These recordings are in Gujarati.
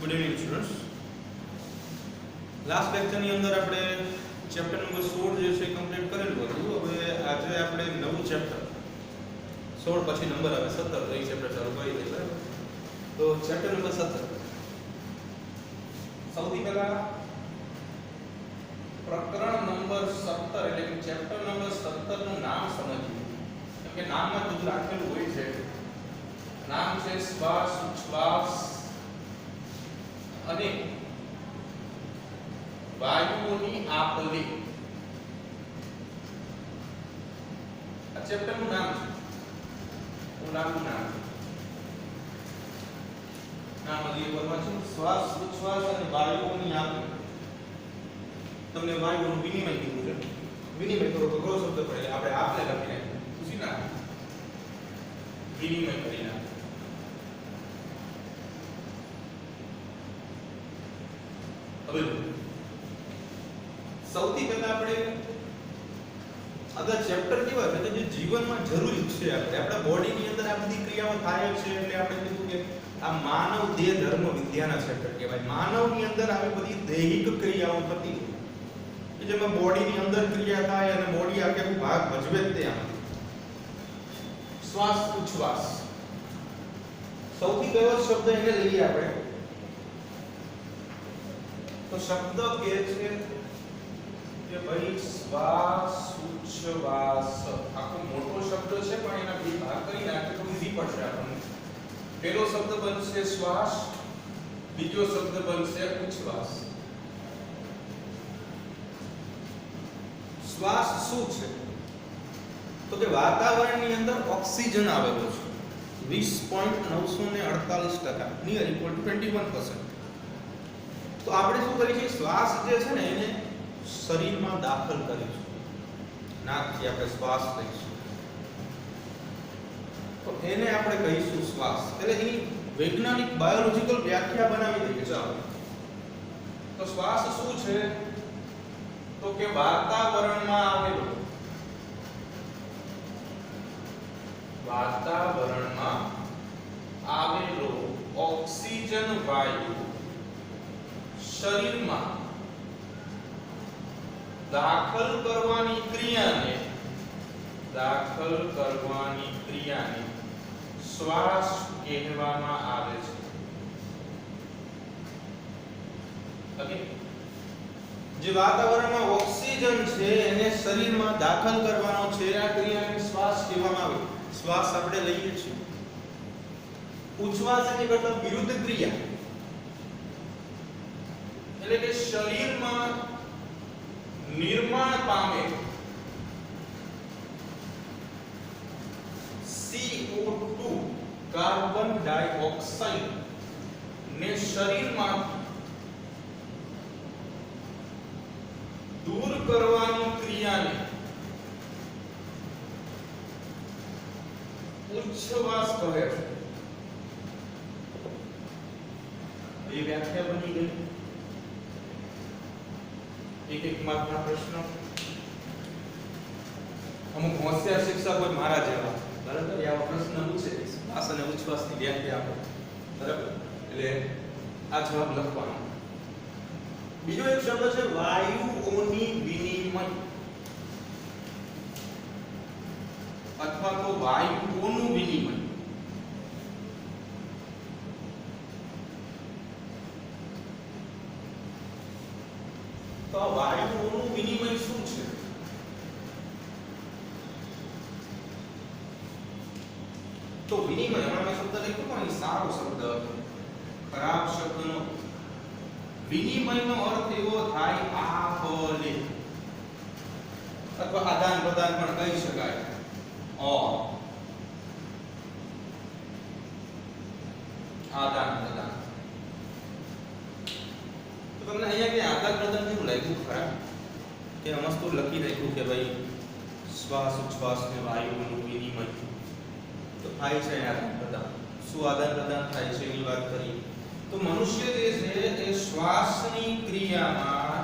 Good evening students. લાસ્ટ લેક્ચરની અંદર આપણે ચેપ્ટર નંબર 16 જે છે કમ્પ્લીટ કરેલું હતું. હવે આજે આપણે નવું ચેપ્ટર 16 પછી નંબર આવે 17 તો એ ચેપ્ટર ચાલુ કરી દઈએ. બરાબર? તો ચેપ્ટર નંબર 17 સૌથી પહેલા પ્રકરણ નંબર 17 એટલે કે ચેપ્ટર નંબર 17 નું નામ સમજીએ. કેમ કે નામમાં બધું રાખેલું હોય છે. નામ છે શ્વાસ ઉચ્છ્વાસ અને વાયુઓની આપ-લે. આ ચેપ્ટર નું નામ છે. હું નામનું નામ અધિક કરવા છે શ્વાસ ઉચ્છ્વાસ અને વાયુઓની આપ-લે. તમને વાયુઓનું વિનિમય કીધું છે. વિનિમય થોડો અઘરો શબ્દ પડે આપણે આપ-લે લખી નાખીએ. પૂછી ના વિનિમય કરી નાખીએ. હવે સૌથી પહેલા આપણે આ ચેપ્ટર કેવા છે કે જે જીવનમાં જરૂરી છે. આપણા બોડીની અંદર આ બધી ક્રિયાઓ થાય છે એટલે આપણે કીધું કે આ માનવ દેહ ધર્મ વિદ્યાના ચેપ્ટર કહેવાય. માનવની અંદર આવી બધી દૈહિક ક્રિયાઓ થતી હોય કે જેમાં બોડીની અંદર ક્રિયા થાય અને બોડી આખે ભાગ ભજવે જ તે આમાં. શ્વાસ ઉચ્છ્વાસ સૌથી પહેલો શબ્દ એને લઈએ આપણે તો શબ્દ કે છે કે ભાઈ શ્વાસ ઉચ્છ્વાસ. આખો મોટો શબ્દ છે પણ એના બે ભાગ કરી નાખીએ તો ઈઝી પડશે આપણને. પહેલો શબ્દ બનશે શ્વાસ, બીજો શબ્દ બનશે ઉચ્છ્વાસ. શ્વાસ શું છે તો કે વાતાવરણની અંદર ઓક્સિજન આવેલો છે 20.948% નિયર ઇક્વલ ટુ 21%. તો આપણે શું કરીશું શ્વાસ જે છે ને એને શરીરમાં દાખલ કરીશું. નાકથી આપણે શ્વાસ લઈશું તો એને આપણે કહીશું શ્વાસ. એટલે એની વૈજ્ઞાનિક બાયોલોજિકલ વ્યાખ્યા બનાવી દઈએ. ચાલો તો શ્વાસ શું છે તો કે વાતાવરણમાં આવેલો ઓક્સિજન વાયુ શરીરમાં દાખલ કરવાની ક્રિયાને શ્વાસ કહેવામાં આવે છે. ઓકે, જે વાતાવરણમાં ઓક્સિજન છે એને શરીરમાં દાખલ કરવાનો છે આ ક્રિયાને શ્વાસ કહેવામાં આવે. શ્વાસ આપણે લઈએ છીએ. ઉચ્છ્વાસ એટલે મતલબ વિરુદ્ધ ક્રિયા એટલે કે શરીરમાં નિર્માણ પામે CO2 કાર્બન ડાયોક્સાઇડ ને શરીરમાં દૂર કરવાની ક્રિયાને ઉચ્છ્વાસ કહે છે. એ વ્યાખ્યા બની ગઈ. એક માર્કના પ્રશ્ન. અમુક હોશિયાર શિક્ષક હોય મારા જેવા, બરાબર, આવા પ્રશ્ન પૂછે શ્વાસ અને ઉચ્છ્વાસની વ્યાખ્યા આપો. બરાબર, એટલે આ જવાબ લખવાનો. બીજો એક શબ્દ છે વાયુઓની વિનિમય અથવા તો વાયુઓનું વિનિમય. તો વાયુઓનું વિનિમય શું છે તો વિનિમય હમણાં શબ્દ લખ્યો પણ સારો શબ્દ ખરાબ શબ્દ નો. વિનિમયનો અર્થ એવો થાય આપ-લે અથવા આદાન પ્રદાન પણ કહી શકાય. આદાન પ્રદાન. તો તમને અહીંયા કે આદાન પ્રદાન કેવું લાગ્યું? ખરા કે મસ્ત લખી નાખ્યું કે ભાઈ શ્વાસ ઉચ્છ્વાસ ને વાયુઓનું વિનિમય તો થાય છે આદાન પ્રદાન. શું આદાન પ્રદાન થાય છે એની વાત કરી. તો મનુષ્ય જે છે એ શ્વાસની ક્રિયામાં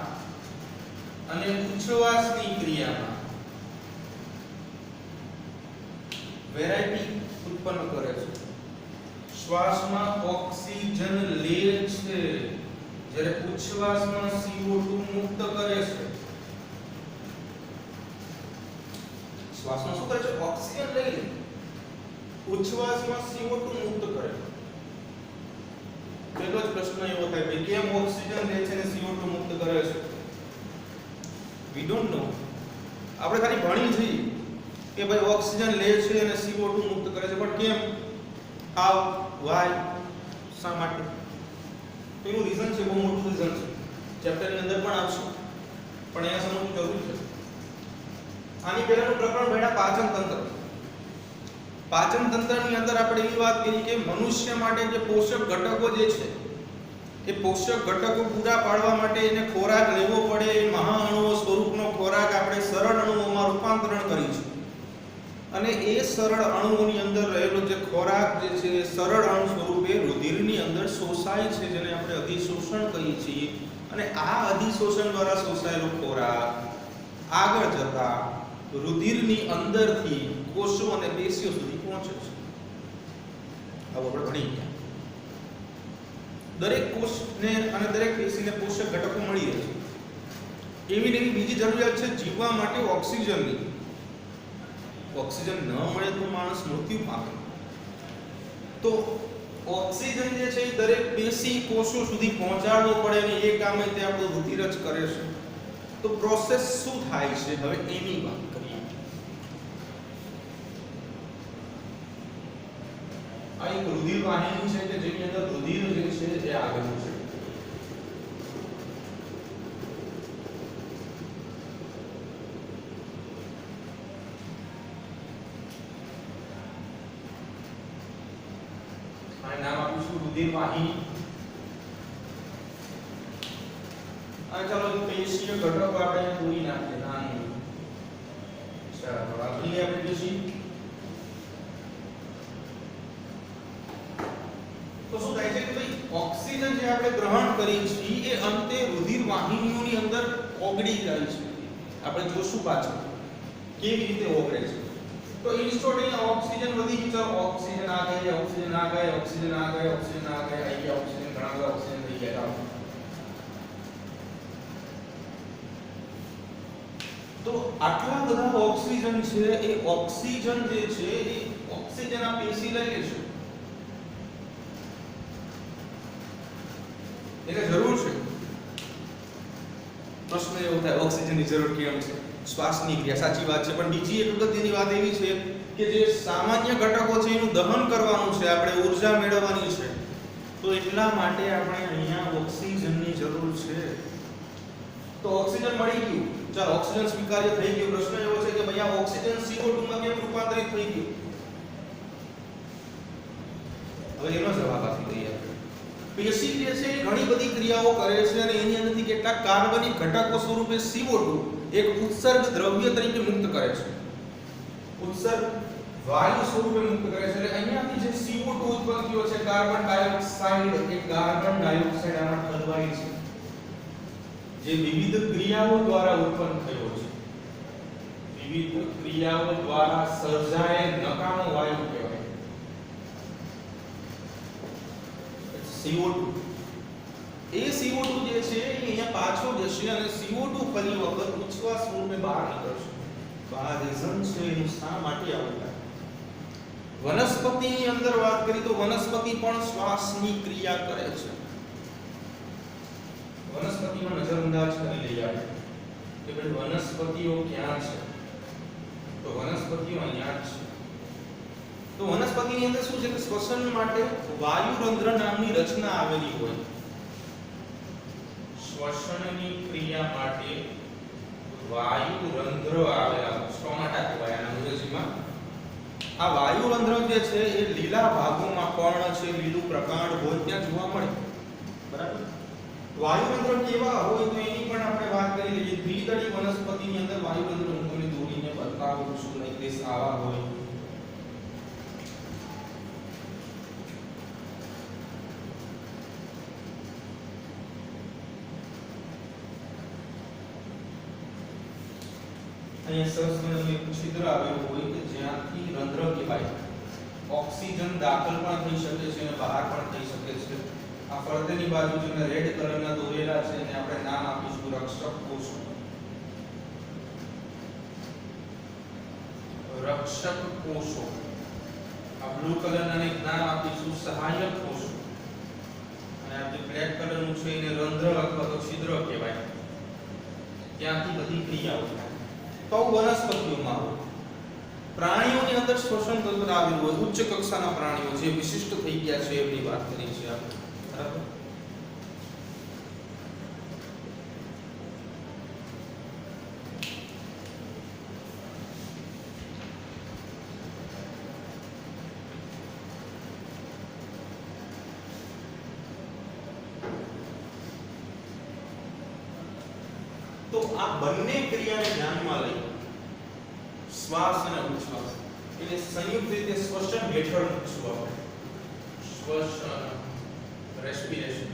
અને ઉચ્છ્વાસની ક્રિયામાં વેરાયટી ઉત્પન્ન કરે છે. શ્વાસમાં ઓક્સિજન લે છે, જ્યારે ઉચ્છ્વાસમાં CO2 મુક્ત કરે છે. શ્વાસમાં શું કરે છે? ઓક્સિજન લઈ લે, ઉચ્છ્વાસમાં CO2 મુક્ત કરે. પહેલો જ પ્રશ્ન એવો થાય કે કેમ ઓક્સિજન લે છે અને CO2 મુક્ત કરે છે? We don't know. આપણે ખાલી ભણી છીએ કે ભાઈ ઓક્સિજન લે છે અને CO2 મુક્ત કરે છે, પણ કેમ, હાઉ, વાય, શા માટે? તો એનું રીઝન છે, બહુ મોટું રીઝન છે, ચેપ્ટરની અંદર પણ આવશે, પણ અહીંયા સમજવું જરૂરી છે. આની પહેલાનું પ્રકરણ ભણ્યા પાચન તંત્ર. પાચન તંત્રની અંદર આપણે એવી વાત કરી કે મનુષ્ય માટે જે પોષક ઘટકો જે છે, એ પોષક ઘટકો પૂરા પાડવા માટે એને ખોરાક લેવો પડે. એ મહાઅણુઓ સ્વરૂપનો ખોરાક આપણે સરળ અણુઓમાં રૂપાંતરણ કરી છે, અને એ સરળ અણુઓની અંદર રહેલો જે ખોરાક જે છે એ સરળ અણુ સ્વરૂપે રુધિરની અંદર શોષાય છે, જેને આપણે અધિશોષણ કહીએ છીએ. અને આ અધિશોષણ દ્વારા શોષાયેલો ખોરાક આગળ જતા રુધિરની અંદરથી કોષો અને પેશીઓ સુધી પહોંચે છે. આવો આપણે ભણી ગયા. દરેક કોષને અને દરેક પેશીને પોષક ઘટકો મળી રહે છે. એવી ને એવી બીજી જરૂરિયાત છે જીવવા માટે ઓક્સિજનની. ઓક્સિજન ન મળે તો માણસ મૃત્યુ પામે. તો ઓક્સિજન જે છે એ દરેક પેશી કોષો સુધી પહોંચાડવો પડે, અને એ કામ તે આપણું રુધિર જ કરે છે. તો પ્રોસેસ શું થાય છે, હવે એની વાત કરીએ. આ એક રુધિર વાહિની છે કે જેની અંદર રુધિર જે છે એ આગળનું છે. આ નામ આપીશું રુધિર વાહિની. અને ચાલો પેશીય ઘટકો આપણે દોરી નાખીએ નાની. ચાલો આગળ આપણે પેશી. તો શું થાય છે કે ભાઈ ઓક્સિજન જે આપણે ગ્રહણ કરી છે એ અંતે રુધિર વાહિનીઓની અંદર ઓગળી જાય છે. આપણે જોશું પાછળ કેવી રીતે ઓગળે છે. તો ઇન્સ્ટોટ અહીંયા ઓક્સિજન વધી ગયું, ચાલો ઓક્સિજન આ ગઈ, ઓક્સિજન આ ગઈ, ઓક્સિજન આ ગઈ, ઓક્સિજન આ ગઈ, આવી ગયા ઓક્સિજન, ઘણા બધા ઓક્સિજન થઈ ગયા. તો આટલા બધા ઓક્સિજન છે, એ ઓક્સિજન જે છે એ ઓક્સિજન આ પેશી લઈ લે છે. એને જરૂર છે. પ્રશ્ન એવો થાય ઓક્સિજનની જરૂર કેમ છે? શ્વાસની ક્રિયા, સાચી વાત છે, પણ બીજી એક અગત્યની વાત એવી છે કે જે સામાન્ય ઘટકો છે એનું દહન કરવાનું છે, આપણે ઊર્જા મેળવવાની છે. તો એટલા માટે આપણે અહીંયા ઓક્સિજનની જરૂર છે. તો ઓક્સિજન મળી ગયું, ચાલો ઓક્સિજન સ્વીકાર્ય થઈ ગયું. પ્રશ્ન એવો છે કે ભાઈ આ ઓક્સિજન CO2 માં કેમ રૂપાંતરિત થઈ ગયું? હવે એનો જવાબ આપી દઈએ. પેશી જે છે એ ઘણી બધી ક્રિયાઓ કરે છે, અને એની અંદરથી કેટલાક કાર્બનિક ઘટકો સ્વરૂપે CO2 એક ઉત્સર્ગ દ્રવ્ય તરીકે મુક્ત કરે છે. ઉત્સર્ગ વાયુ સ્વરૂપે મુક્ત કરે છે. એટલે અહીંયાથી જે CO2 ઉત્પન્ન થયો છે, કાર્બન ડાયોક્સાઇડ, એ કાર્બન ડાયોક્સાઇડ આમાં ઠલવાય છે, જે વિવિધ ક્રિયાઓ દ્વારા ઉત્પન્ન થયો છે. વિવિધ ક્રિયાઓ દ્વારા સર્જાયેલ નકામો વાયુ કહેવાય. CO2 એ CO2 જે છે એ અહીંયા પાછો જશે અને CO2 ફરી વખત ઉચ્છ્વાસ સ્વરૂપે બહાર નીકળશે. તો આ રીઝન છે એનું શા માટે આવું થાય. વનસ્પતિની અંદર વાત કરી તો વનસ્પતિ પણ શ્વાસની ક્રિયા કરે છે. વનસ્પતિમાં નજરઅંદાજ કરી લઈએ આપણે કે ભાઈ વનસ્પતિઓ ક્યાં છે. તો વનસ્પતિઓ અહીંયા જ છે. તો વનસ્પતિની અંદર શું છે કે શ્વસન માટે વાયુરંધ્ર નામની રચના આવેલી હોય. શ્વસનની ક્રિયા માટે વાયુરંધ્ર આવેલા, સ્ટોમાટા કહેવાય આના અંગ્રેજીમાં. આ વાયુરંધ્ર જે છે એ લીલા ભાગોમાં પર્ણ છે, લીલું પ્રકાંડ હોય ત્યાં જોવા મળે. બરાબર. વાયુરંધ્ર કેવા હોય તો એની પણ આપણે વાત કરી લઈએ. દ્વિદળી વનસ્પતિની અંદર વાયુરંધ્ર હું તમને દોરીને બતાવું છું, લાઈક ધીસ આવા હોય. અહીંયા સરસ મજાનું એક છિદ્ર આવેલું હોય કે જ્યાંથી રંધ્ર કહેવાય. ઓક્સિજન દાખલ પણ થઈ શકે છે અને બહાર પણ થઈ શકે છે. આ ફરતેની બાજુ જે રેડ કલરના દોરેલા છે એને આપણે નામ આપીશું રક્ષક કોષો. રક્ષક કોષો. આ બ્લુ કલરના ને નામ આપીશું સહાયક કોષો. અને આ જે બ્લેક કલરનું છે એને રંધ્ર અથવા તો છિદ્ર કહેવાય. ત્યાંથી બધી ક્રિયાઓ થાય. તો વનસ્પતિઓમાં હોય. પ્રાણીઓની અંદર શ્વસન તંત્ર આવેલું હોય. ઉચ્ચ કક્ષાના પ્રાણીઓ જે વિશિષ્ટ થઈ ગયા છે એની વાત કરી છે આપણે. બરાબર. તો આ બંને ક્રિયાને ધ્યાનમાં લઈ શ્વાસ અને ઉચ્છ્વાસ એટલે સંયુક્ત રીતે શ્વસન હેઠળ મૂકશું આપણે. શ્વસન રેસ્પિરેશન.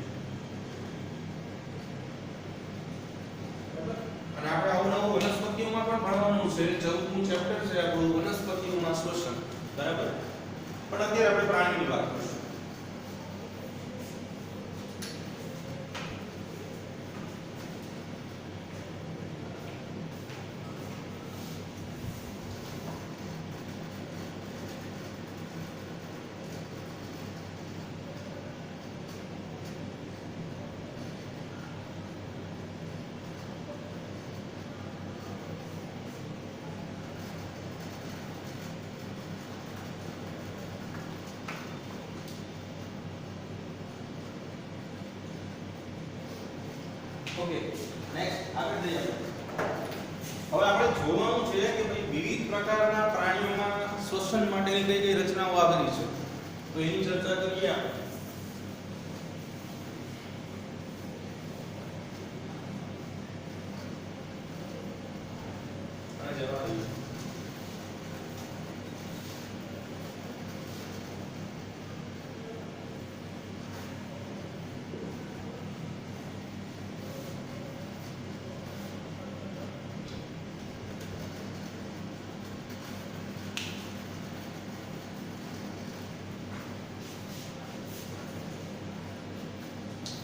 અને આપણે આવું નવું વનસ્પતિઓમાં પણ ભણવાનું છે. 14મું ચેપ્ટર છે આપણું વનસ્પતિઓમાં શ્વસન. બરાબર. પણ અત્યારે આપણે પ્રાણીની વાત કરીશું. ઓકે નેક્સ્ટ આગળ જઈએ. હવે આપણે જોવાનું છે કે ભાઈ વિવિધ પ્રકારના પ્રાણીઓમાં શ્વસન માટેની કઈ કઈ રચનાઓ આવેલી છે. તો એની ચર્ચા કરીએ આપણે. અને જવા દઈએ.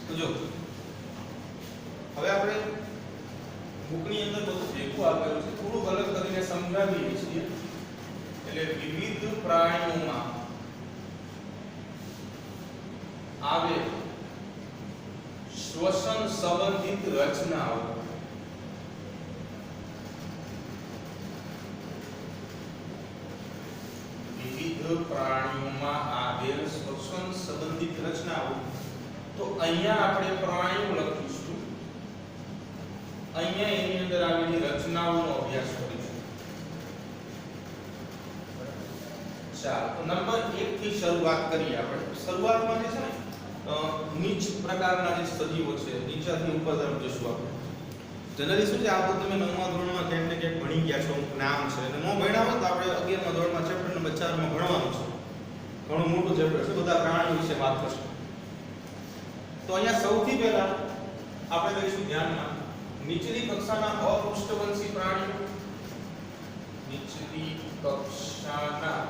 તો જો હવે આપણે બુકની અંદર બધું ભેગું આપેલું છે. થોડું અલગ કરીને સમજાવીએ છીએ. એટલે વિવિધ પ્રાણીઓમાં આવે શ્વસન સંબંધિત રચનાઓ. વિવિધ પ્રાણીઓમાં આવેલ શ્વસન સંબંધિત રચનાઓ. તો અહીંયા આપણે પ્રાણીઓ લખીશું. અહીંયા એની અંદર આવેલી રચનાઓનો અભ્યાસ કરીશું. ચાલો તો નંબર 1 થી શરૂઆત કરીએ આપણે. શરૂઆતમાં જે છે ને નીચ પ્રકારના જે સજીવો છે નીચાથી ઉપર તરફ જશું આપણે. જનરલી શું છે આ તો તમે 9મા ધોરણમાં ક્યાંક ને ક્યાંક ભણી ગયા છો. અમુક નામ છે અને નો ભણ્યા હોય તો આપણે 11મા ધોરણમાં ચેપ્ટર નંબર 4 માં ભણવાનું છે. ઘણું મોટું ચેપ્ટર છે. બધા પ્રાણીઓ વિશે વાત કરશું. તો અહીંયા સૌથી પહેલા આપણે લઈશું ધ્યાનમાં નીચલી કક્ષાના અપૃષ્ઠવંશી પ્રાણીઓ. નીચલી કક્ષાના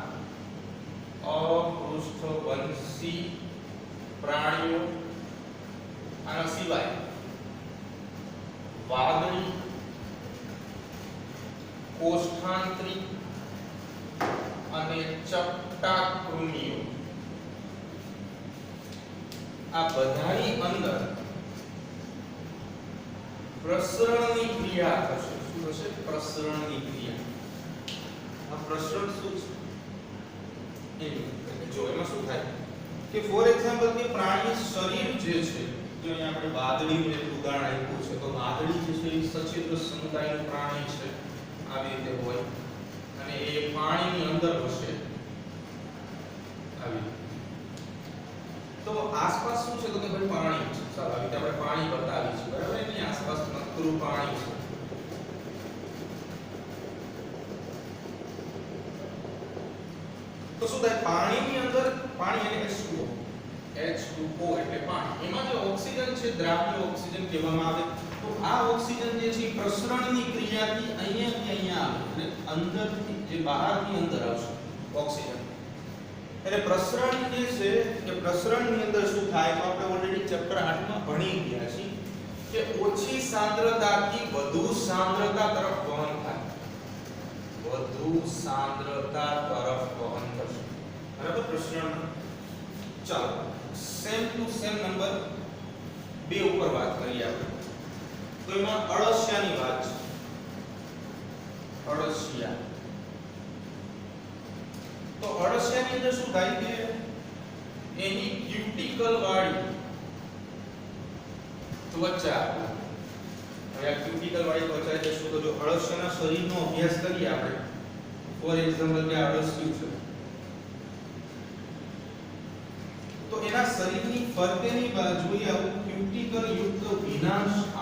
અપૃષ્ઠવંશી પ્રાણીઓ. આના સિવાય વાદળી, કોષ્ઠાંતરી અને ચપટા કૃમિઓ. આ બધાની અંદર પ્રસરણની ક્રિયા થશે. શું થશે? પ્રસરણની ક્રિયા. આ પ્રસરણ શું છે? જો એમાં શું થાય કે ફોર એક્ઝામ્પલ કે પ્રાણી શરીર જે છે, જો અહીંયા આપણે વાદળીનું એક ઉદાહરણ આપ્યું છે. તો વાદળી જે છે એ સચિત્ર સમુદાયનું પ્રાણી છે. આવી રીતે હોય અને એ પાણીની અંદર હશે. આવી તો આસપાસ શું છે? તો કે ભાઈ પાણી છે. ચાલો આવી રીતે આપણે પાણી બતાવી છે. બરાબર. એની આસપાસ નકરું પાણી છે. તો શું થાય? પાણીની અંદર પાણી એટલે H2O. H2O એટલે પાણી. એમાં જે ઓક્સિજન છે દ્રાવ્ય ઓક્સિજન કહેવામાં આવે. તો આ ઓક્સિજન જે છે પ્રસરણની ક્રિયાથી અહીંયાથી અહીંયા આવે અને અંદરથી જે બહારથી અંદર આવશે ઓક્સિજન. એટલે પ્રસરણ જે છે કે પ્રસરણની અંદર શું થાય તો આપણે ઓલરેડી ચેપ્ટર 8 માં ભણી ગયા છીએ કે ઓછી સાંદ્રતાથી વધુ સાંદ્રતા તરફ વહન થાય, વધુ સાંદ્રતા તરફ વહન થશે, બરાબર. પ્રસરણ ચાલો સેમ ટુ સેમ નંબર 2 ઉપર વાત કરીએ આપણે. તો એમાં અળસિયાની વાત છે. અળસિયા, તો અળસિયાની અંદર શું થાય કે એની ક્યુટિકલ વાળી ત્વચા, હવે આ ક્યુટિકલ વાળી ત્વચા એટલે શું? તો જો અળસિયાના શરીરનો અભ્યાસ કરીએ આપણે, ફોર એક્ઝામ્પલ કે અળસિયું છે તો એના શરીરની ફરતેની બાજુએ આવું ક્યુટિકલ યુક્ત વિનાશયુક્ત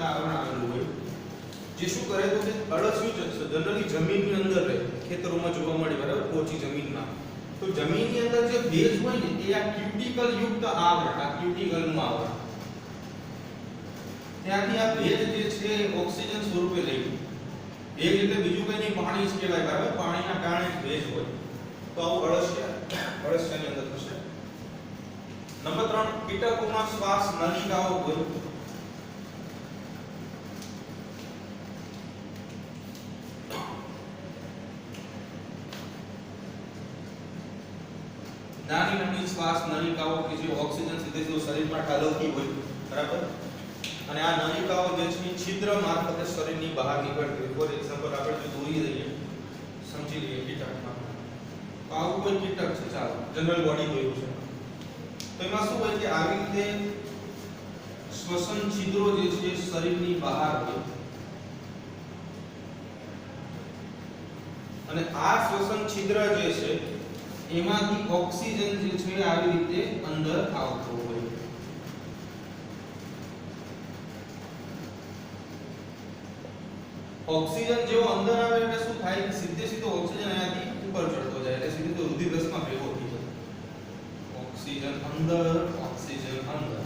આવરણ આવેલું હોય, જે શું કરે તો કે અળસિયું જનરલી જમીનની અંદર રહે, ખેતરોમાં જોવા મળે, બરાબર, પોચી જમીનમાં. તો જમીનની અંદર જે ભેજ હોય ને એ આ ક્યુટિકલ યુક્ત આવરણ, આ ક્યુટિકલનું આવરણ, ત્યાંથી આ ભેજ જે છે ઓક્સિજન સ્વરૂપે લઈ લે. ભેજ એટલે બીજું કંઈ નહીં, પાણી જ કહેવાય, બરાબર. પાણીના કારણે ભેજ હોય. તો આવું અળસિયાની અંદર થશે. નંબર 3, કીટકોમાં શ્વાસ નલિકાઓ હોય. નાની નાની શ્વાસ નલિકાઓ કે જે ઓક્સિજન સીધે શરીરમાં ઠાલવતી હોય, બરાબર. અને આ નલિકાઓ જે છે છિદ્ર મારફતે શરીરની બહાર નીકળતી હોય. ફોર એક્ઝામ્પલ આપણે જો દોરી લઈએ, સમજી લઈએ કીટકમાં. તો આવું કોઈ કીટક છે, ચાલો જનરલ બોડી દોર્યું છે. તો એમાં શું હોય કે આવી રીતે શ્વસન છિદ્રો જે છે શરીરની બહાર હોય અને આ શ્વસન છિદ્ર જે છે એમાંથી ઓક્સિજન જે છે આવી રીતે અંદર આવતો હોય. ઓક્સિજન જેવો અંદર આવે એટલે શું થાય કે સીધો ઓક્સિજન અહીંયાથી ઉપર ચડતો જાય એટલે સીધો રુધિર રસમાં ભેગો થઈ જાય. ઓક્સિજન અંદર, ઓક્સિજન અંદર.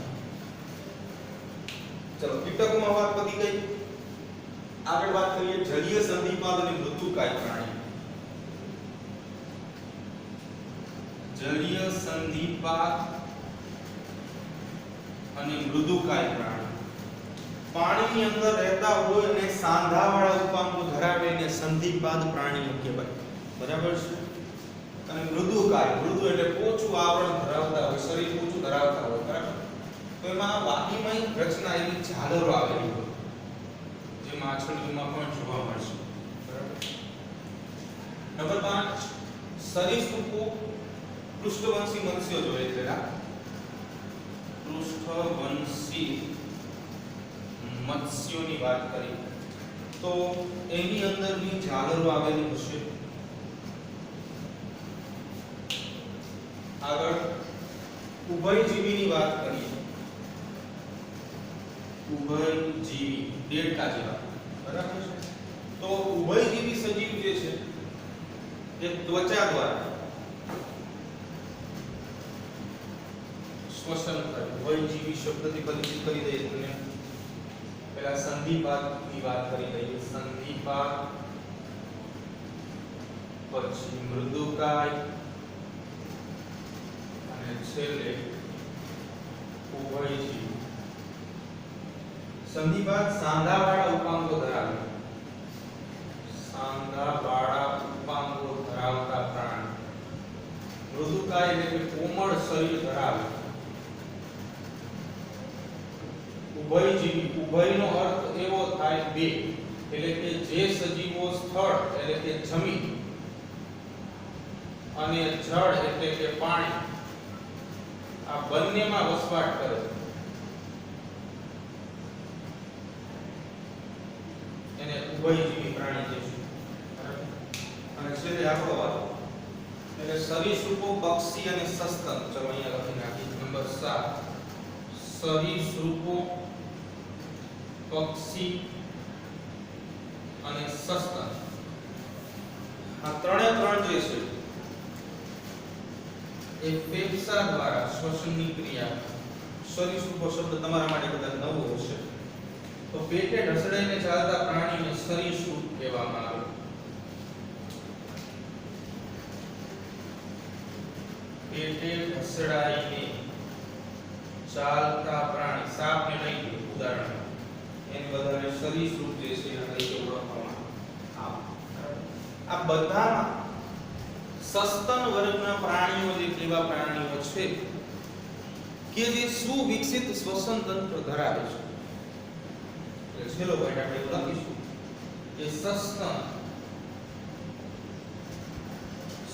ચલો કીટકોમાં વાત પતી ગઈ. આગળ વાત કરીએ જલીય સંધિપાદ અને મૃદુકાય પ્રાણી. જલીય સંધિપાદ અને મૃદુકાય પ્રાણી. પાણીની અંદર રહેતા હોય અને સાંધાવાળા ઉપાંગો ધરાવે એને સંધિપાદ પ્રાણીઓ કહેવાય, બરાબર છે. અને મૃદુકાય, મૃદુ એટલે પોચું આવરણ ધરાવતા હોય, શરીર પોચું ધરાવતા હોય, બરાબર. તો એમાં વાહીમય રચના એવી ઝાલરો આવેલી હોય, જે માછલીઓમાં પણ જોવા મળશે, બરાબર. નંબર 5, સરીસૃપો પૃષ્ઠવંશી મત્સ્યો જોઈએ છે. પૃષ્ઠવંશી મત્સ્યોની વાત કરી તો એની અંદરની ઝાલરો આવેલી હશે. આગળ ઉભયજીવીની વાત કરીએ. ઉભયજીવી દેડકા જેવા, બરાબર છે. તો ઉભયજીવી સજીવ જે છે એ ત્વચા દ્વારા શ્વસન કરે. ઉભયજીવી શબ્દથી પરિચિત કરી દઈએ તમને. પહેલા સંધિપાદની વાત કરી દઈએ. સંધિપાદ, પછી મૃદુકાય અને છેલ્લે ઉભયજીવી. સંધિપાદ સાંધાવાળા ઉપાંગો ધરાવે, સાંધાવાળા ઉપાંગો ધરાવતા પ્રાણી. મૃદુકાય એટલે કે કોમળ શરીર ધરાવે. ઉભયજીવી, ઉભયનો અર્થ એવો થાય બે, એટલે કે જે સજીવો સ્થળ એટલે કે જમીન અને જળ એટલે કે પાણી આ બંનેમાં વસવાટ કરે એને ઉભયજીવી પ્રાણી કહેશું, બરાબર. અને છેલ્લે આપણો વાત એટલે સરીસૃપો, પક્ષી અને સસ્તન. ચલો અહીંયા લખી નાખીએ. નંબર 7, સરીસૃપો, પક્ષી અને સસ્તન. આ ત્રણે ત્રણ જે છે એ ફેફસા દ્વારા શ્વસનની ક્રિયા. સરીસૃપો શબ્દ તમારા માટે કદાચ નવો હશે. તો પેટે ઢસડાઈને ચાલતા પ્રાણીને સરીસૃપ કહેવામાં આવે. પેટે ઘસડાઈને ચાલતા પ્રાણી, સાપને લઈ લો ઉદાહરણ, એને બધાને સરીસૃપ જે છે એના તરીકે ઓળખવામાં આવે. આ બધામાં સસ્તન વર્ગના પ્રાણીઓ જે કેવા પ્રાણીઓ છે કે જે સુવિકસિત શ્વસન તંત્ર ધરાવે છે. એટલે છેલ્લો પોઈન્ટ આપણે એવું લખીશું કે સસ્તન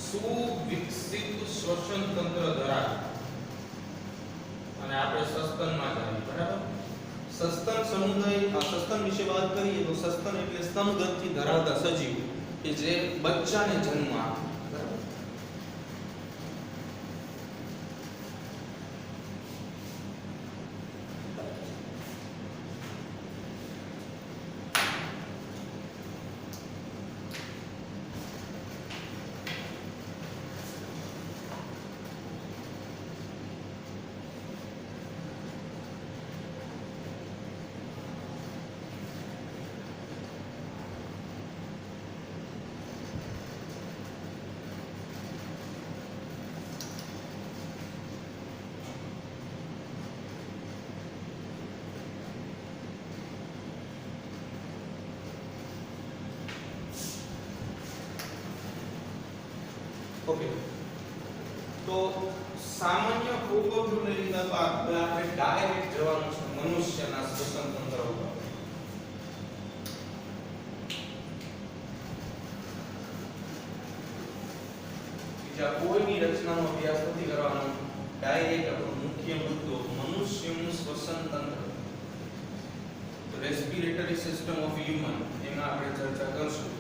સુવિકસિત શ્વસન તંત્ર ધરાવે. અને આપણે સસ્તનમાં જાણીએ, બરાબર. સસ્તન સમુદાય, સસ્તન વિશે વાત કરીએ તો સસ્તન એટલે સ્તનગ્રંથિ ધરાવતા સજીવ કે જે બચ્ચાને જન્મ આપે. ઓકે, તો સામાન્ય પ્રોટોજોને લીધા બાદ આપણે ડાયરેક્ટ જવાનું છે મનુષ્યના શ્વસન તંત્ર ઉપર. બીજા કોઈની રચનાનો અભ્યાસ નથી કરવાનો, ડાયરેક્ટ આપણો મુખ્ય મુદ્દો મનુષ્યનું શ્વસન તંત્ર, રેસ્પિરેટરી સિસ્ટમ ઓફ હ્યુમન, એમાં આપણે ચર્ચા કરશું.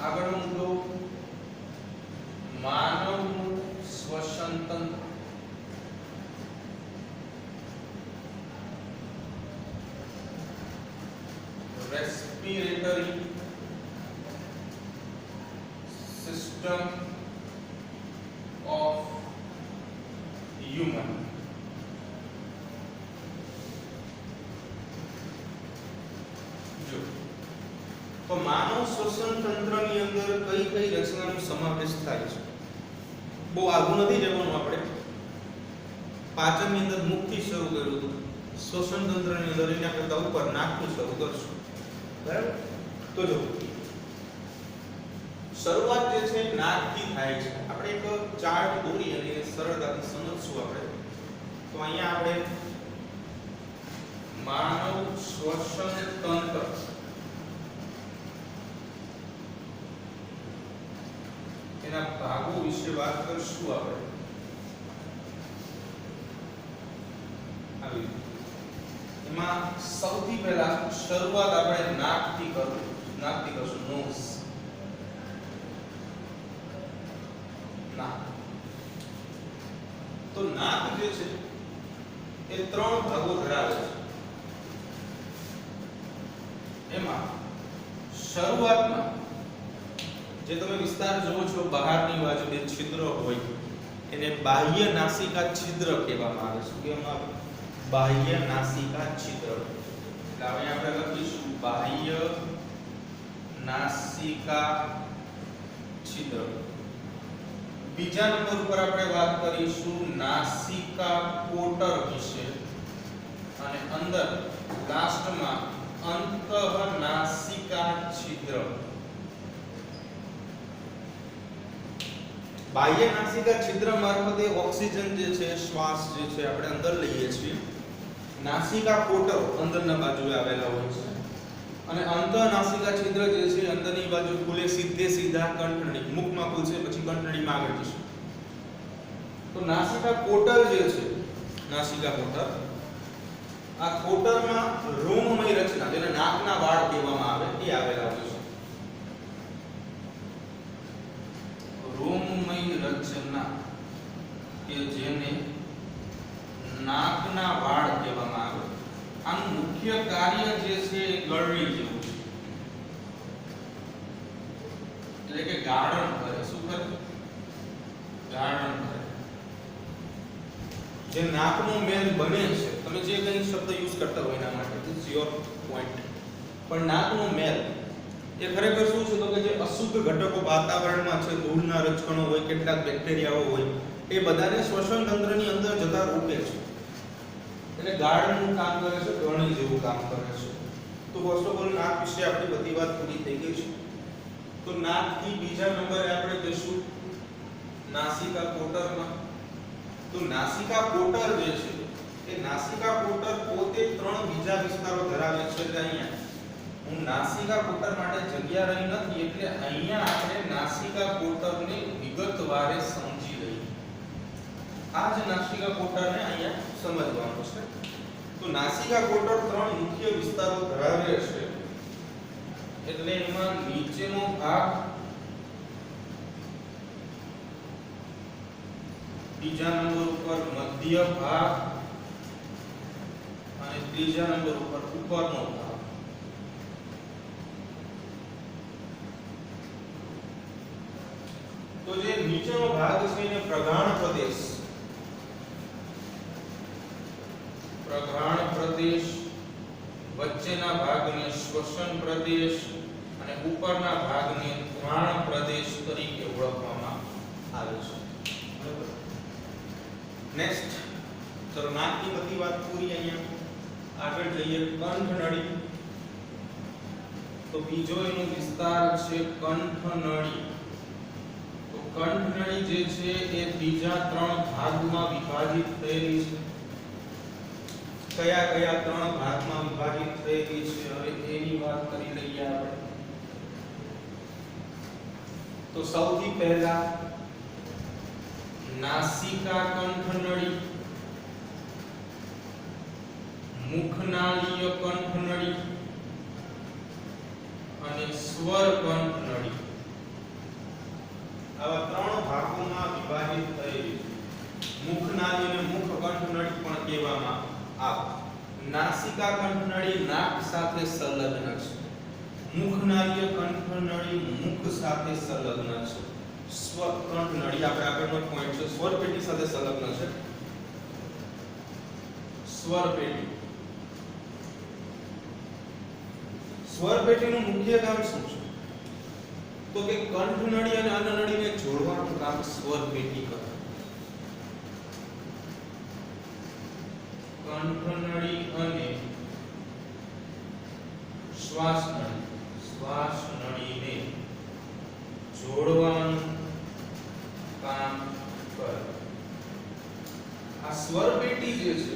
આગળનો મુદ્દો માનવનું શ્વસન તંત્ર. Respiratory system of human. તો માનવ શ્વસન તંત્રની અંદર કઈ કઈ રચનાનો સમાવેશ થાય છે? બહુ આગળ નથી જવાનું આપણે. પાચનની અંદર મુખથી શરૂ કર્યું હતું, શ્વસન તંત્રની અંદર એના કરતા ઉપર નાકથી શરૂ કરશું, બરાબર? તો જો શરૂઆત જે છે નાકથી થાય છે. આપણે એક ચાર્ટ દોરી અને સરળતાથી સમજશું આપણે. તો અહીંયા આપણે માનવ શ્વસન તંત્ર એના ભાગો વિશે વાત કરશું આપણે. આવી એમાં સૌથી પહેલા શરૂઆત આપણે નાકથી કરશું. નોઝ, નાક. તો નાક જે છે એ ત્રણ ભાગો ધરાવે છે. એમાં શરૂઆતમાં જે તમે વિસ્તાર જોવો છો બહારની બાજુ જે છિદ્ર હોય એને બાહ્ય નાસિકા છિદ્ર કહેવામાં આવે છે. શું કહેવામાં આવે? બાહ્ય નાસિકા છિદ્ર. એટલે હવે આપણે લખીશું બાહ્ય નાસિકા છિદ્ર. બીજા નંબર ઉપર આપણે વાત કરીશું નાસિકા કોટર વિશે, અને અંદર લાસ્ટમાં અંતઃનાસિકા છિદ્ર. બાહ્ય નાસિકા છિદ્ર મારફતે ઓક્સિજન જે છે, શ્વાસ જે છે આપણે અંદર લઈએ છીએ. નાસિકા કોટર અંદરના બાજુએ આવેલા હોય છે, અને અંતઃનાસિકા છિદ્ર જે છે અંદરની બાજુ ખુલે સીધા કંઠનળી, મુખમાં ખુલશે પછી કંઠનળીમાં આગળ જશે. તો નાસિકા કોટર જે છે, નાસિકા કોટર, આ કોટરમાં રોમમય રચના, જેને નાકના વાળ કહેવામાં આવે, એ આવેલા હોય છે. રોમમય રચના કે જેને નાકના વાળ કહેવામાં આવે. આનું મુખ્ય કાર્ય જે છે એ ગળણી જેવું છે, એટલે કે ગાળણ કરે. શું કરે? ગાળણ કરે. જે નાકનો મેલ બને છે, તમે જે કંઈ શબ્દ યુઝ કરતા હોય એના માટે ઇટ્સ યોર પોઈન્ટ, પણ નાકનો મેલ એ ખરેખર શું છે તો કે જે અશુદ્ધ ઘટકો વાતાવરણમાં છે, ધૂળના રજકણો હોય, કેટલાક બેક્ટેરિયાઓ હોય, એ બધાને શ્વસન તંત્રની અંદર જતા રોકે છે. એટલે ગાળણનું કામ કરે છે, ગરણી જેવું કામ કરે છે. તો ફર્સ્ટ ઓફ ઓલ નાક વિશે આપણી બધી વાત પૂરી થઈ ગઈ છે. તો નાકથી બીજા નંબરે આપણે જઈશું નાસિકા કોટરમાં. તો નાસિકા કોટર જે છે એ નાસિકા કોટર પોતે ત્રણ બીજા વિસ્તારો ધરાવે છે. એટલે અહીંયા હું નાસિકા કોટર માટે જગ્યા રહી નથી, એટલે અહીંયા આપણે નાસિકા કોટરને વિગતવારે સમજી લઈએ. આ જ નાસિકા કોટરને અહીંયા સમજવાનું છે. તો નાસિકા કોટર ત્રણ મુખ્ય વિસ્તારો ધરાવે છે. એટલે એમાં નીચેનો ભાગ, બીજા નંબર ઉપર મધ્ય ભાગ અને ત્રીજા નંબર ઉપર ઉપરનો ભાગ. તો જે નીચેનો ભાગ છે એને પ્રઘાણ પ્રદેશ, પ્રઘાણ પ્રદેશ, વચ્ચેના ભાગને શ્વસન પ્રદેશ અને ઉપરના ભાગને ઘ્રાણ પ્રદેશ તરીકે ઓળખવામાં આવે છે. બરાબર. નેક્સ્ટ, ચલો નાકની બધી વાત પૂરી. અહીંયા આગળ જઈએ કંઠનળી. તો બીજો એનો વિસ્તાર છે કંઠનળી. તો કંઠનળી જે છે એ બીજા ત્રણ ભાગમાં વિભાજિત થયેલી છે. કયા કયા ત્રણ ભાગમાં વિભાજિત થયેલી છે હવે એની વાત કરી લઈએ આપણે. તો સૌથી પહેલા નાસિકા કંઠનળી, મુખનાળીય કંઠનળી અને સ્વર કંઠનળી. આવા ત્રણ ભાગોમાં વિભાજિત થયેલી મુખનાળી અને મુખ કંઠનળી પણ કહેવામાં આવે. નાસિકા કંઠનળી નાક સાથે સંલગ્ન છે. મુખનાળીય કંઠનળી મુખ સાથે સંલગ્ન છે. સ્વર કંઠનળી આપણે આગળનો પોઈન્ટ છે, સ્વર પેટી સાથે સંલગ્ન છે. સ્વર પેટી, સ્વર પેટીનું મુખ્ય કામ શું છે તો કે કંઠનળી અને અન્નનળીને જોડવાનું કામ સ્વર પેટી કરે. કંઠનળી અને શ્વાસનળી, શ્વાસનળીને જોડવાનું કામ કરે. આ સ્વર પેટી જે છે,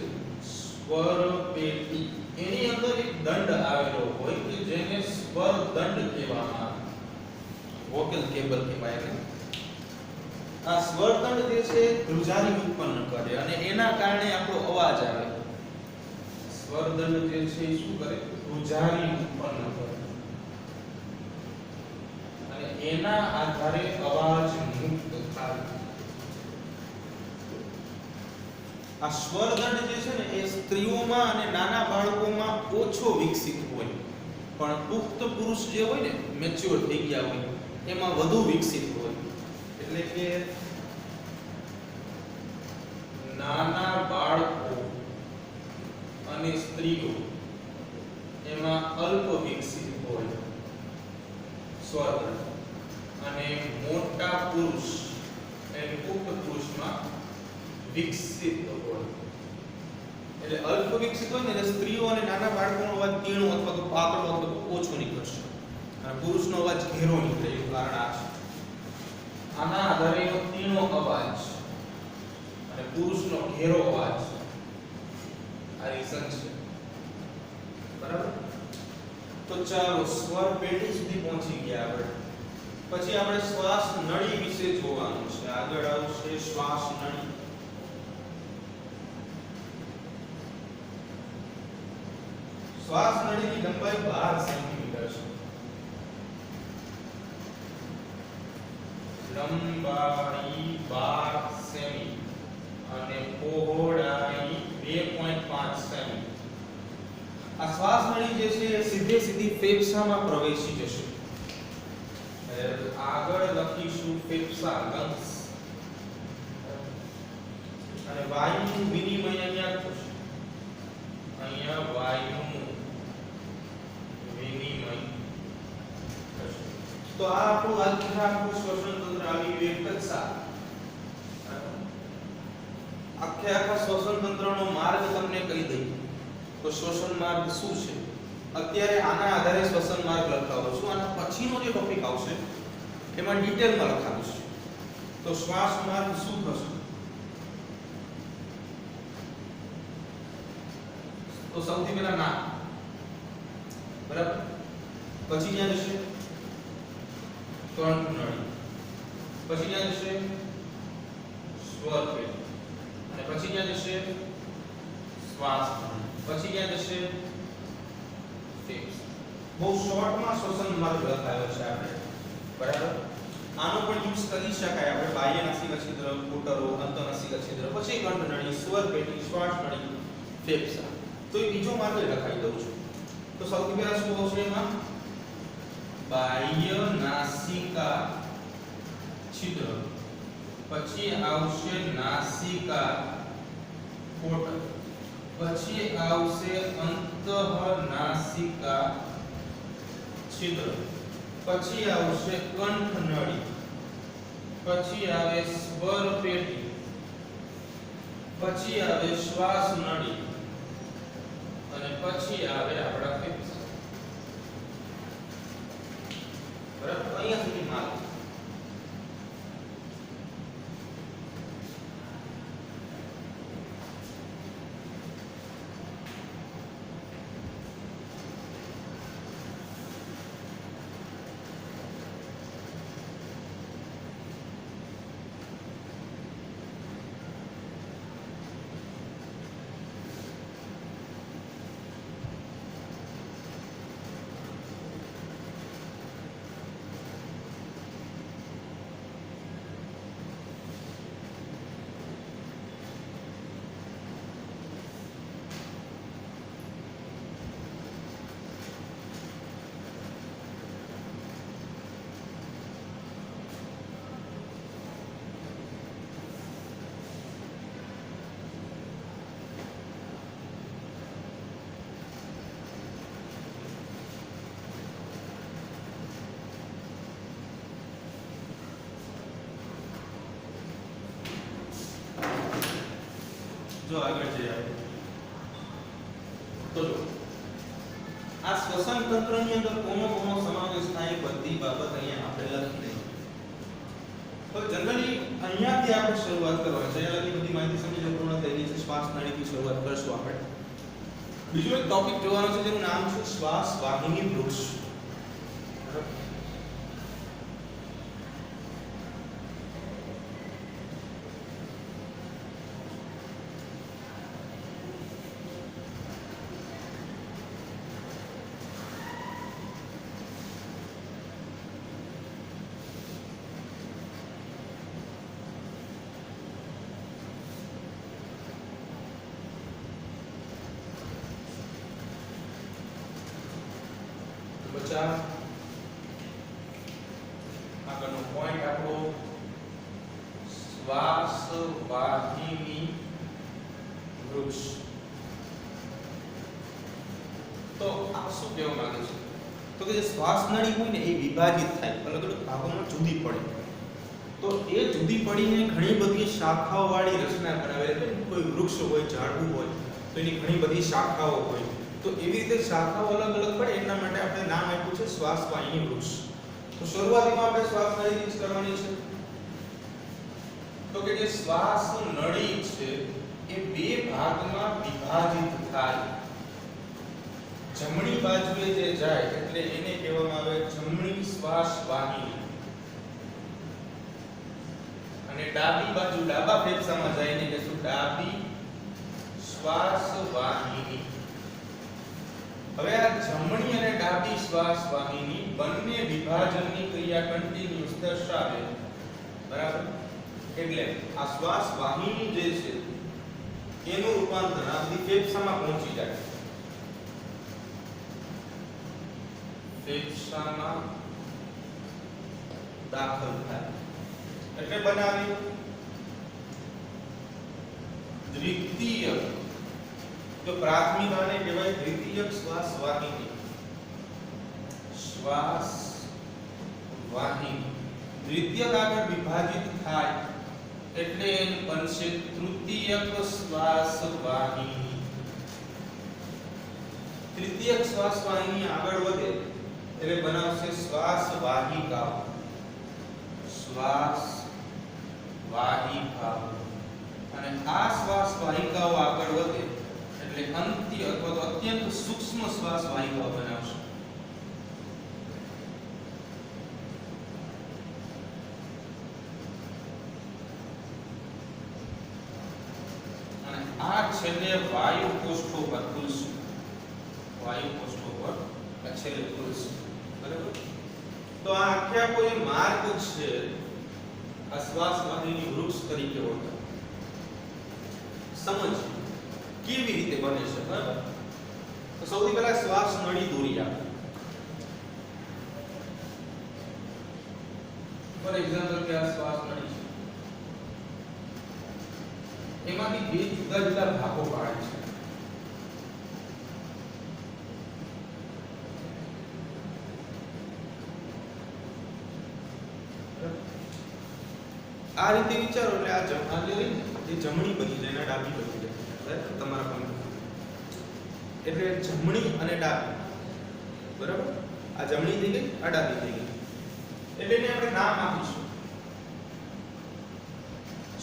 સ્વર પેટી, એની અંદર એક દંડ આવેલો હોય કે જેને સ્વર દંડ કહેવામાં આવે, વોકલ કેબલ કહેવાય છે. આ સ્વર દંડ જે છે ધ્રુજારી ઉત્પન્ન કરે અને એના કારણે આપણો અવાજ આવે. સ્વર દંડ જે છે એ શું કરે? ધ્રુજારી ઉત્પન્ન કરે અને એના આધારે અવાજ મુક્ત થાય. આ સ્વર દંડ જે છે ને એ સ્ત્રીઓમાં અને નાના બાળકોમાં ઓછો વિકસિત હોય, પણ પુખ્ત પુરુષ જે હોય ને, મેચ્યોર થઈ ગયા હોય, એમાં વધુ વિકસિત હોય. એટલે કે નાના બાળકો અને સ્ત્રીઓ એમાં અલ્પ વિકસિત હોય સ્વર દંડ, અને મોટા પુરુષ એટલે પુખ્ત પુરુષમાં વિકસિત હોય. એટલે અલ્પ વિકસિત હોય ને એટલે સ્ત્રીઓ અને નાના બાળકોનો અવાજ તીણો અથવા તો પાતળો અથવા તો ઓછો નીકળશે અને પુરુષનો અવાજ ઘેરો નીકળે. એનું કારણ આ છે. આના આધારે એનો તીણો અવાજ અને પુરુષનો ઘેરો અવાજ, આ રીઝન છે. બરાબર. તો ચાલો સ્વર પેટી સુધી પહોંચી ગયા આપણે. પછી આપણે શ્વાસ નળી વિશે જોવાનું છે. આગળ આવશે શ્વાસ નળી. શ્વાસ નળીની લંબાઈ 12 સેન્ટીમીટર છે. લંબાઈ 12 સેમી અને પહોળાઈ 2.5 સેમી. આ શ્વાસ નળી જે છે એ સીધી ફેફસામાં પ્રવેશી જશે. આગળ લખીશું ફેફસા લંગ્સ અને વાયુનું વિનિમય અહીંયા થશે અહીંયા વાયુનું વિનિમય થશે તો આ આપણું આખું શ્વસન તંત્ર આવી ગયું એક જ સાથ આખા શ્વસન તંત્રનો માર્ગ તમને કહી દઈ તો શ્વસન માર્ગ શું છે અત્યારે આના આધારે શ્વસન માર્ગ લખાવો છું આના પછીનો જે ટોપિક આવશે એમાં ડિટેલમાં લખાવું છે તો શ્વાસ માર્ગ શું થશે તો સૌથી પહેલા નાક બરાબર પછી ક્યાં જશે કંઠ નળી પછી ક્યાં જશે સ્વર પેટી અને પછી ક્યાં જશે શ્વાસ પછી ક્યાં જશે ફેફસા બહુ શોર્ટમાં શ્વસન માર્ગ લખાયો છે આપણે બરાબર આનો પણ યુઝ કરી શકાય આપણે બાહ્ય નાસિકા છિદ્ર કોટરો અંતનાસિકા છિદ્ર પછી કંઠ નળી સ્વર પેટી શ્વાસ નળી ફેફસા તો એ બીજો માર્ગ લખાઈ દઉં છું તો સૌથી પહેલા શું આવશે એમાં બાહ્ય નાસિકા છિદ્ર પછી આવશે નાસિકા કોટર પછી આવશે અંતઃનાસિકા છિદ્ર પછી આવશે કંઠ નળી પછી આવે સ્વર પેટી પછી આવે શ્વાસ નળી અને પછી આવે આપણા ફેફસા બરાબર અહીંયા સુધી માર્ગ જો આગળ જઈએ તો જો આ શ્વસન તંત્રની અંદર કોનો સમાવેશ થાય બધી બાબત અહીંયા આપણે લખી દઈએ તો જનરલી અહીંયાથી આપણે શરૂઆત કરવાની છે અહીંયા લગી બધી માહિતી સમજી પૂર્ણ થઈ ગઈ છે શ્વાસ નળીથી શરૂઆત કરશું આપણે બીજો એક ટોપિક જોવાનો છે જેનું નામ છે શ્વાસ વાહિની વૃક્ષ આગળનો પોઈન્ટ આપણો શ્વાસ વાહિની વૃક્ષ તો આ શું કહેવા માંગે છે તો કે જે શ્વાસ નળી હોય ને એ વિભાજિત થાય અલગ અલગ ભાગોમાં જુદી પડે તો એ જુદી પડીને ઘણી બધી શાખાઓ વાળી રચના બનાવે છે કોઈ વૃક્ષ હોય ઝાડવું હોય તો એની ઘણી બધી શાખાઓ હોય તો એવી રીતે શાખાઓ અલગ અલગ પડે એટલા માટે આપણે નામ આપ્યું છે શ્વાસ વાહિની વૃક્ષ તો શરૂઆતમાં આપણે શ્વાસ નળીની જ કરવાની છે તો કે જે શ્વાસ નળી છે એ બે ભાગમાં વિભાજિત થાય જમણી બાજુએ જે જાય એટલે એને કહેવામાં આવે જમણી શ્વાસ વાહિની અને ડાબી બાજુ ડાબા ફેફસામાં જાય એને કહેશું ડાબી શ્વાસ વાહિની હવે આ જમણી અને ડાબી શ્વાસ વાહિની બંને વિભાજનની ક્રિયા કન્ટિન્યુઅસ દર્શાવે બરાબર એટલે આ શ્વાસ વાહિની જે છે એનું રૂપાંતર આ બધી ફેફસામાં પહોંચી જાય ફેફસામાં દાખલ થાય એટલે બનાવ્યું દ્વિતીયક. તો પ્રાથમિક આને કહેવાય દ્વિતીયક શ્વાસ વાહિની. શ્વાસ વાહિની દ્વિતીયક આગળ વિભાજિત થાય એટલે એને બનશે તૃતીયક શ્વાસ વાહિની. તૃતીયક શ્વાસ વાહિની આગળ વધે એટલે બનાવશે શ્વાસ વાહિકાઓ. શ્વાસ વાહિકાઓ અને આ શ્વાસ વાહિકાઓ આગળ વધે એટલે અંત્ય અથવા તો અત્યંત સૂક્ષ્મ શ્વાસ વાહિકાઓ બનાવશે. અને આ છેલ્લે વાયુ કોષ્ઠો પર ખુલશે. વાયુ કોષ્ઠો પર આ છેલ્લે ખુલશે. બરાબર. તો આ આખા કોઈ માર્ગ છે આ શ્વાસ વાહિની વૃક્ષ તરીકે ઓળખાય. સમજ કેવી રીતે બને છે. બરાબર. તો સૌથી પહેલા શ્વાસ નળી દોરી આપો. ફોર એક્ઝામ્પલ કે આ શ્વાસ નળી છે, એમાંથી બે જુદા જુદા ભાગો પાડે છે. આ રીતે વિચારો એટલે આ જે રહી ને એ જમણી બની જાય અને ડાબી બની જાય. બરાબર. તમારા પોઈન્ટ એટલે જમણી અને ડાબી. બરાબર. આ જમણી થઈ ગઈ, આ ડાબી થઈ ગઈ. એટલે એને આપણે નામ આપીશું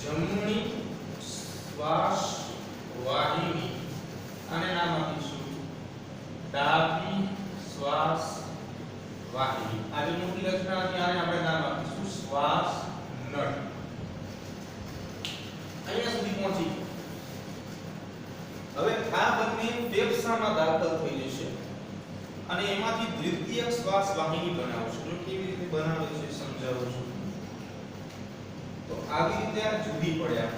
જમણી શ્વાસ વાહિની અને નામ આપીશું ડાબી શ્વાસ વાહિની. આ જે મોટી રચના હતી આને આપણે નામ આપીશું શ્વાસ નળ. અહીંયા સુધી પહોંચી. હવે આ બંને ફેફસામાં દાખલ થઈ જશે અને એમાંથી દ્વિતીયક શ્વાસ વાહિની બનાવશે. તો કેવી રીતે બનાવે છે સમજાવું છું. તો આવી રીતે આ જુદી પડ્યા.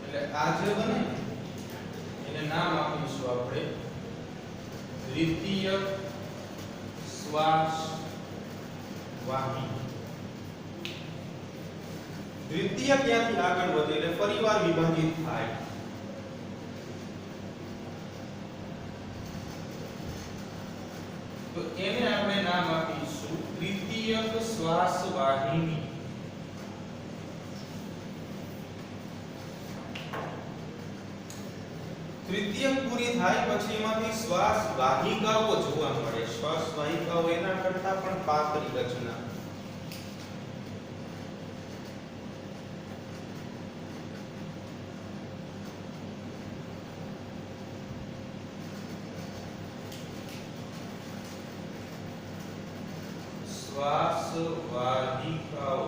એટલે આ જે બને એને નામ આપીશું આપણે દ્વિતીયક શ્વાસ વાહિની. દ્વિતીય ક્યાંથી આગળ વધે એટલે ફરીવાર વિભાજિત થાય. તો એને આપણે નામ આપીશું તૃતીયક શ્વાસ વાહિની. તૃતીયક પૂરી થાય પછી એમાંથી શ્વાસ વાહિકાઓ જોવા મળે. શ્વાસ વાહિકાઓ એના કરતા પણ પાતળી રચના. શ્વાસ વાહિકાઓ.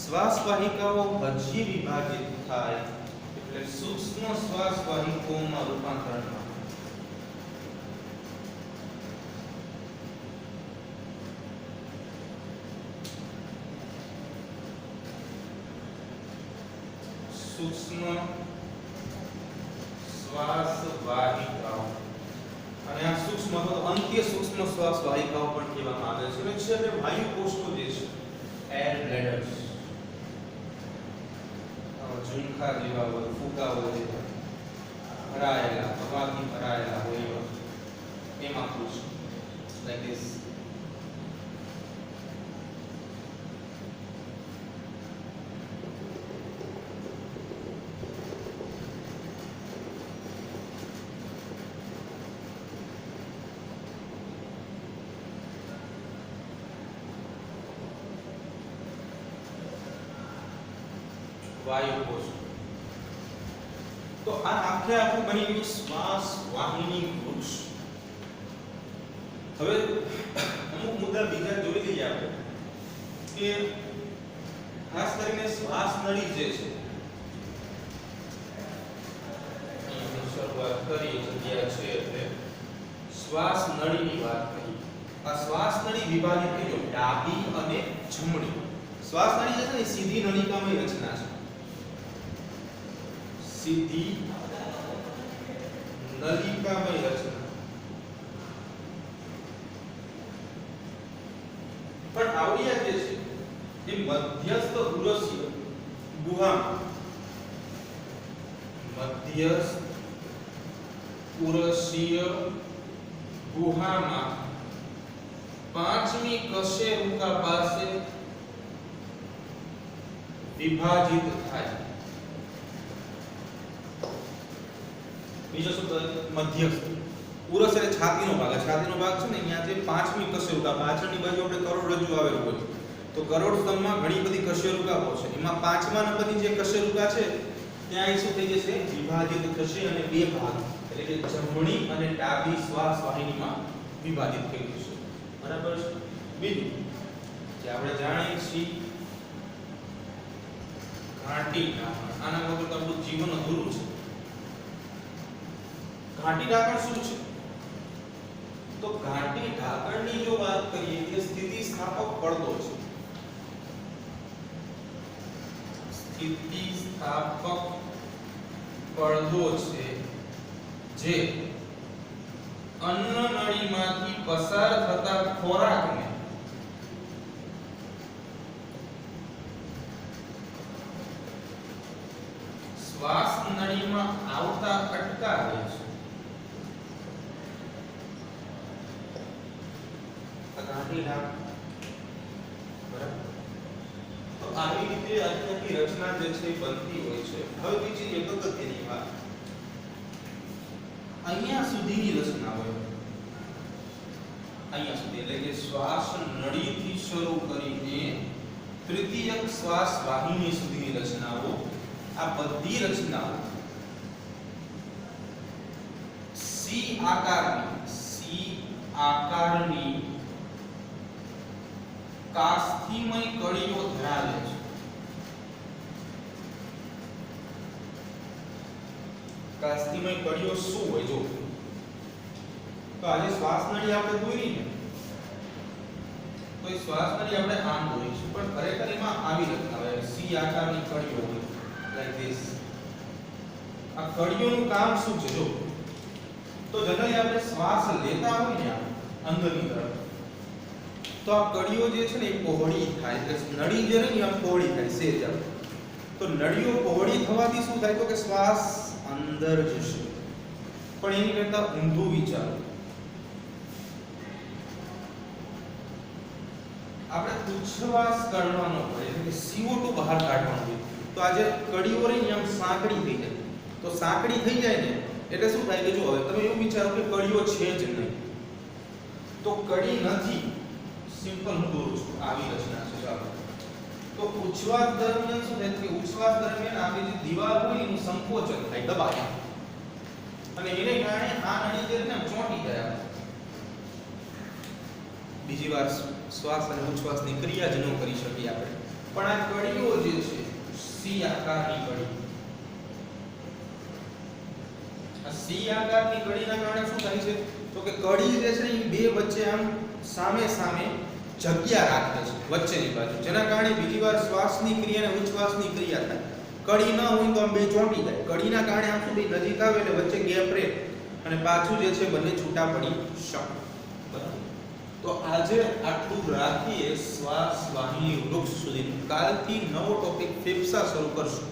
શ્વાસ વાહિકાઓ હજી વિભાજિત થાય એટલે સૂક્ષ્મ શ્વાસ વાહિકાઓમાં રૂપાંતરણ થાય. સૂક્ષ્મ શ્વાસ વાહિકાઓ અને આ સૂક્ષ્મ તો અંત્ય સૂક્ષ્મ શ્વાસ વાહિકાઓ પણ કહેવામાં આવે છે. એટલે છેલ્લે વાયુ કોષો જે છે એર બ્લેડર્સ, ઝુંખા જેવા હોય, ફુગાઓ જેવા ભરાયેલા, હવાથી ભરાયેલા હોય એમાં કોષ લાઈક ધીસ. વાયુ કોષ. તો આ આખે આખું બની ગયું શ્વાસ વાહિની વૃક્ષ. હવે અમુક મુદ્દા બીજા જોઈ લઈએ આપણે કે ખાસ કરીને શ્વાસ નળી જે છે અહીં શરૂઆત કરી જગ્યા છે એટલે શ્વાસ નળીની વાત કરી. આ શ્વાસ નળી વિભાજિત થઈ ગયો ડાબી અને જમણી. શ્વાસ નળી જે છે ને સીધી નળીકામય રચના છે. સીધી નલિકામય રચના. પણ આવડિયા જે છે એ મધ્યસ્થ ઉરસીય ગુહામાં મધ્યસ્થ ઉરસીય ગુહામાં પાંચમી કશેરુકા પાસે વિભાજિત થાય. બીજો શબ્દ મધ્યસ્થ. ઉરસ એટલે છાતીનો ભાગ. છાતીનો ભાગ છે ને અહીંયા જે પાંચમી કશેરુકા પાછળની બાજુ આપણે કરોડરજ્જુ આવેલું હોય તો કરોડ સ્તંભમાં ઘણી બધી કશેરુકાઓ છે. એમાં પાંચમા નંબરની જે કશેરુકા છે ત્યાં શું થઈ જશે વિભાજિત થશે અને બે ભાગ એટલે કે જમણી અને ડાબી શ્વાસ વાહિનીમાં વિભાજિત થઈ જશે. બરાબર છે. બીજું જે આપણે જાણીએ છીએ ઘાટી ઢાંકણ. આના વગર તો આપણું જીવન અધૂરું છે. ઘાટી ઢાંકણ શું છે? તો ઘાટી ઢાંકણની જો વાત કરીએ કે સ્થિતિસ્થાપક પડદો છે. સ્થિતિસ્થાપક પડદો છે જે અન્નનળીમાંથી પસાર થતા ખોરાકને શ્વાસ નળીમાં આવતા અટકાવે છે. ઘાટી ઢાંકણ. બરાબર. તો આવી રીતે આખી રચના જે છે બનતી હોય છે. હવે બીજી એક અગત્યની વાત, અહીંયા સુધીની રચના હોય, અહીંયા સુધી એટલે કે શ્વાસ નળીથી શરૂ કરીને તૃતીયક શ્વાસ વાહિની સુધીની રચનાઓ, આ બધી રચનાઓ સી આકારની કાસ્થિમય કળીઓ ધરાવે છે. કાસ્થિમય કળીઓ શું હોય જો તો આજે શ્વાસ નળી આપણે દોરી ને તો એ શ્વાસ નળી આપણે આમ દોરી છે પણ ખરેખર એમાં આવી રચના હોય સી આકારની કળીઓ હોય લાઈક ધીસ. આ કળીઓનું કામ શું છે જો તો જનરલી આપણે શ્વાસ લેતા હોય ને અંદરની તરફ તો આ કળીઓ જે છે ને એ પહોળી થાય એટલે નળી જે રહી આમ પહોળી થાય સેજ આમ. તો નળીઓ પહોળી થવાથી શું થાય તો કે શ્વાસ અંદર જશે. પણ એની કરતા ઊંધું વિચારો. આપણે ઉચ્છ્વાસ કાઢવાનો હોય એટલે કે CO2 બહાર કાઢવાનો હોય તો આજે કડીઓ રહી આમ સાંકડી થઈ જાય. તો સાંકડી થઈ જાય ને એટલે શું થાય કે જો હવે તમે એવું વિચારો કે કડીઓ છે જ નહીં તો કડી નથી. સિમ્પલ હું દોરું છું આવી રચના છે. ચાલો તો ઉચ્છ્વાસ દરમિયાન શું થાય કે ઉચ્છ્વાસ દરમિયાન આપણી જે દીવાલ હોય એનું સંકોચન થાય દબાય અને એને કારણે આ નળી જે છે ચોંટી જાય. બીજી વાર શ્વાસ અને ઉચ્છ્વાસની ક્રિયા જ ન કરી શકીએ આપણે. પણ આ કડીઓ જે છે સી આકારની કડી, આ સી આકારની કડીના કારણે શું થાય છે તો કે કડી જે છે એ બે વચ્ચે આમ સામે સામે જગ્યા રાખે છે વચ્ચેની બાજુ, જેના કારણે બીજી વાર શ્વાસની ક્રિયા અને ઉચ્છ્વાસની ક્રિયા થાય. કડી ન હોય તો આમ બે ચોંટી જાય. કડીના કારણે આમ સુધી નજીક આવે એટલે વચ્ચે ગેપ રહે અને પાછું જે છે બંને છૂટા પડી શકે. બરાબર. તો આજે આટલું રાખીએ શ્વાસ વાહિની વૃક્ષ સુધી. કાલથી નવો ટોપિક ફેફસા શરૂ કરશું.